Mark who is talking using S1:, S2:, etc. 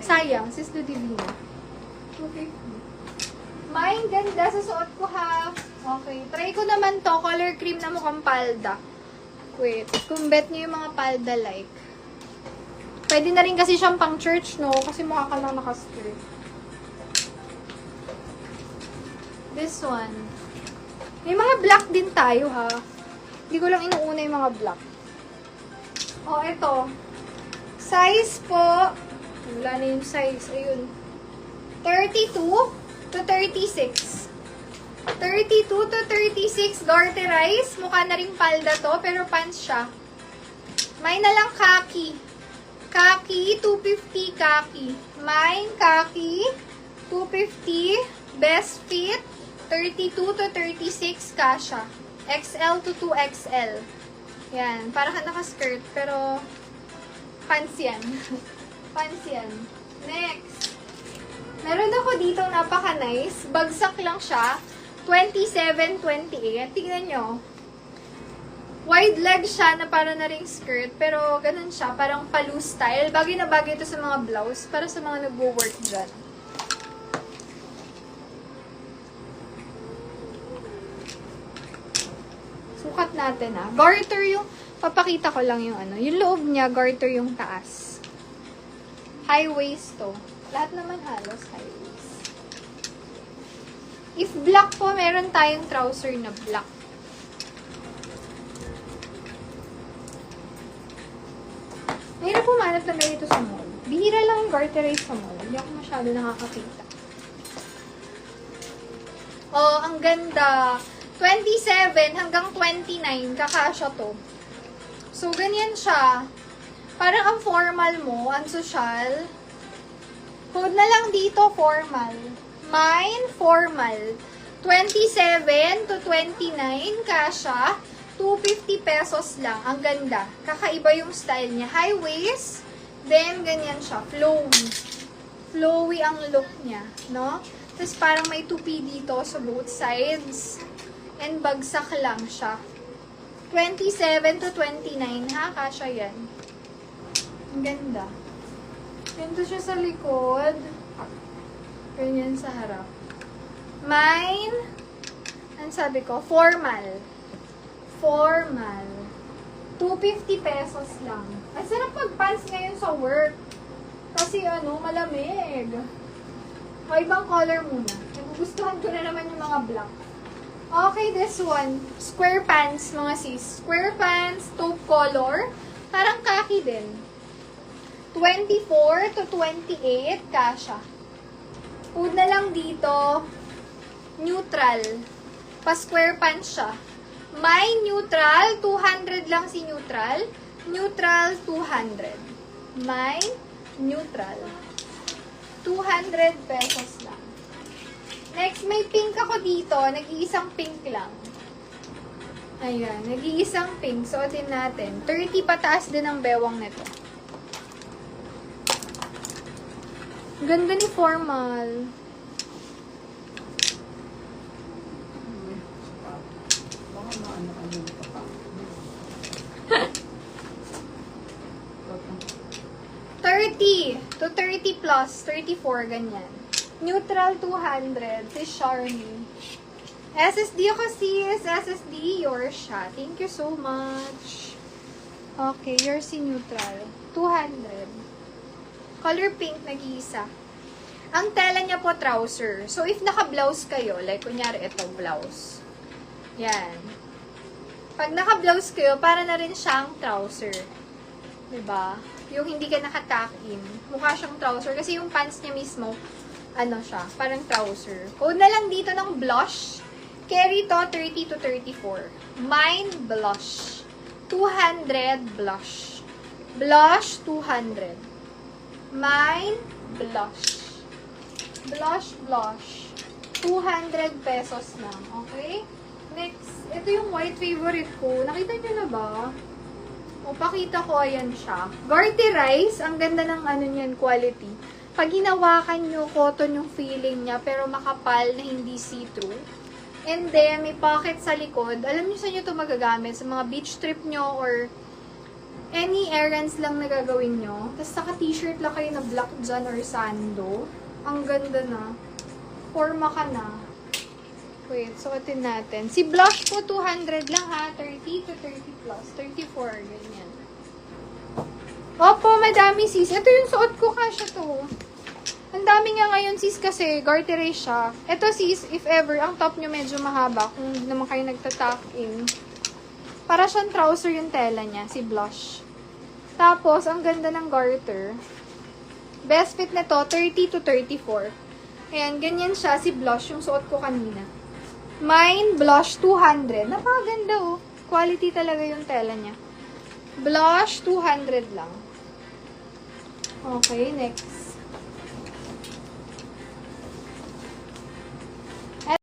S1: Sayang, sis Ludivina. 250. Mine, ganda sa suot ko ha. Okay, try ko naman to. Color cream na mukhang palda. Wait, kung bet nyo yung mga palda like. Pwede na rin kasi siyang pang church, no? Kasi mukha ka lang nakaskirt. This one. May mga black din tayo, ha? Hindi ko lang inuuna yung mga black. Oh, ito. Size po. Wala na yung size. Ayun. 32 to 36. 32 to 36. Garterize. Mukha na rin palda to, pero pants siya. May na lang khaki. Khaki, 250 khaki. Mine, khaki, 250. Best fit, 32 to 36 kasha. XL to 2XL. Yan. Para ka naka-skirt, pero pants yan. Pants yan. Next. Meron ako dito napaka-nice. Bagsak lang siya. 27-28. Tingnan nyo. Wide leg siya na para na ring skirt. Pero ganun siya. Parang palu style. Bagay na bagay ito sa mga blouse. Para sa mga nagwo-work dyan. Sukat natin ah. Garter yung, papakita ko lang yung ano. Yung loob niya, garter yung taas. High waist to. Lahat naman halos high waist. If black po, meron tayong trouser na black. Mahirap pumanap na ganito sa mall. Bihira lang yung garterize sa mall. Hindi ako masyado nakakakita. Oh, ang ganda. 27 hanggang 29, kakasya to. So, ganyan siya. Parang ang formal mo, ang social. Code na lang dito, formal. Mine, formal. 27 to 29, kasya. 250 pesos lang. Ang ganda. Kakaiba yung style niya. High waist. Then, ganyan siya. Flowy. Flowy ang look niya. No? Tapos, parang may tupi dito sa both sides. And, bagsak lang siya. 27 to 29, ha? Kasya yan. Ang ganda. Ganito siya sa likod. Ganyan sa harap. Mine, ang sabi ko, formal. Formal. 250 pesos lang. Ang sarap mag-pants ngayon sa work. Kasi ano, malamig. O, ibang color muna. Nagugustuhan ko na naman yung mga black. Okay, this one. Square pants, mga sis. Square pants, taupe color. Parang khaki din. 24 to 28, kasha. Food na lang dito. Neutral. Pa-square pants siya. May neutral, 200 lang si neutral. Neutral, 200. May neutral. 200 pesos lang. Next, may pink ako dito. Nag-iisang pink lang. Ayan, nag-iisang pink. Suotin natin. 30 pataas din ang bewang nito. Ganda ni formal. to 30 plus, 34, ganyan. Neutral, 200. Si Charlie. SSD ako sis. SSD, yours siya. Thank you so much. Okay, yours si neutral. 200. Color pink, nag-iisa. Ang tela niya po, trouser. So, if naka-blouse kayo, like, kunyari, ito, blouse. Yan. Pag naka-blouse kayo, para na rin siyang trouser. Diba? Yung hindi ka naka-tuck-in. Mukha siyang trouser. Kasi yung pants niya mismo, ano siya, parang trouser. Code na lang dito ng blush. Carry to, 30 to 34. Mine, blush. 200, blush. Blush, 200. Mine, blush. Blush, blush. 200 pesos lang. Okay? Next, ito yung white favorite ko. Nakita nyo na ba? O, pakita ko, ayan siya. Garterize, ang ganda ng ano niyan, quality. Pag hinawakan nyo, cotton yung feeling niya, pero makapal na hindi see-through. And then, may pocket sa likod. Alam niyo saan nyo ito magagamit? Sa mga beach trip nyo or Any errands lang na gagawin nyo. Tapos naka-t-shirt lang kayo na black dyan or sando. Ang ganda na. Forma ka na. Wait, sukatin natin. Si blush po, 200 lang ha. 30 to 30 plus. 34, ganyan. Opo, madami sis. Ito yung suot ko, kasya to. Ang dami nga ngayon sis kasi, garteray siya. Ito sis, if ever, ang top nyo medyo mahaba. Kung hindi naman kayo nagtatak in. Para siyang trouser yung tela niya, si blush. Tapos, ang ganda ng garter. Best fit nito, 30 to 34. Ayan, ganyan siya, si blush, yung suot ko kanina. Mine, blush, 200. Napakaganda oh. Quality talaga yung tela niya. Blush, 200 lang. Okay, next.